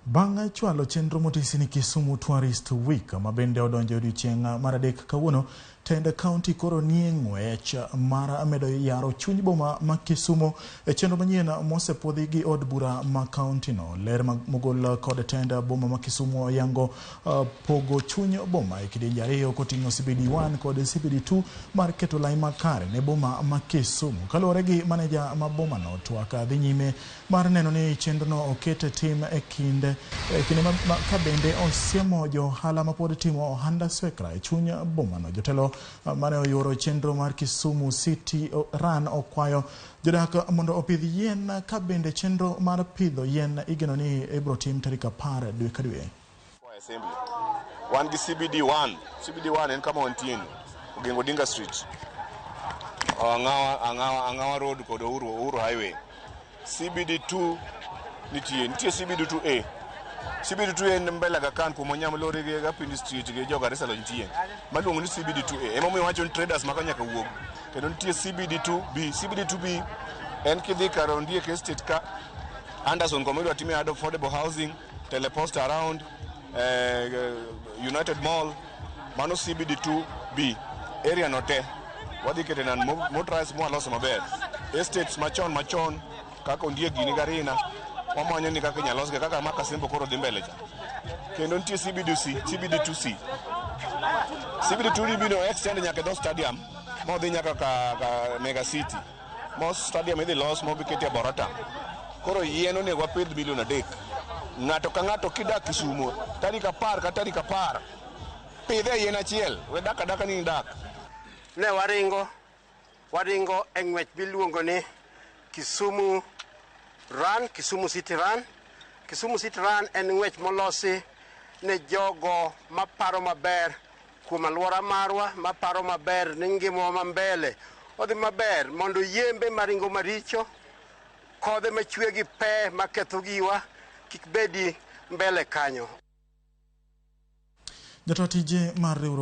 Bang' chwalo chenro motisi ni Kisumu Tourist Week mabende odonjo odiochieng' mar adek kawuono, tend county koro nie ng'wech mar medo yaro chuny boma ma Kisumu e chenro manyien mosepuodhi gi od bura ma county no. Ler mogol kod tend boma ma Kisumu yango pogo chuny boma e kidienje ariyo koting'o CBD1 kod CBD2 mar keto lai makare ne boma ma Kisumu. Kaluwore gi maneja ma boma no, twak dhi nyime mar neno ni chenro no okete tim e kinde ka bende osiemo johala ma pod timo ohanda swekra e chuny boma no. Jotelo mane oyoro chenro mar Kisumu City Run okwayo jodak mondo opidh yien, ka bende chenro mar pidho yien igeno ni ibro tim tarik 10 dwe ka dwe. Wan gi CBD1 en kama wantieni Ogengo Dinga Street, Angawa Road kod Uhuru Highway. CBD2 nitie CBD2A. CBD2A en mbele ga kan kuma nyam lori ga Pindi Street ge joga resalo nitie. Maluongo ni CBD2A. Ema moyo wacho traders makanya ka wuog. Kendo nitie CBD2B. CBD2B en kidhi karo ndie ke state ka Anderson komedwa time affordable housing, telepost around United Mall, mano CBD2B. Area note wadhi kete nan motorized mo aloso maber. Estates machon kaka ondie gini garina wamanyo ni kaka nyalosge kaka maka sembo koro dhi mbele cha. Kendo nitie CBD2C. CBD2 bino extend nyaka do stadium mo dhi nyaka ka Mega City. Mo stadium idhi los mo bikete Borata. Koro yien onego wapidh milion 3. Ng'ato ka ng'ato kidak Kisumu tarik 10 ka tarik 10 pidhe yien achiel, we daka ni dak. Ne waringo eng'wech biluongo ni Kisumu Run, Kisumu City Run. Kisumu City Run en ng'wech molosi ne jogo maparo maber kuom alwora marwa, maparo maber ni ngima ma mbele odhi maber, mondo yembe maringo maricho kodhe machwe gi pe maketho giwa kik bedi mbele kanyo. Jatije mar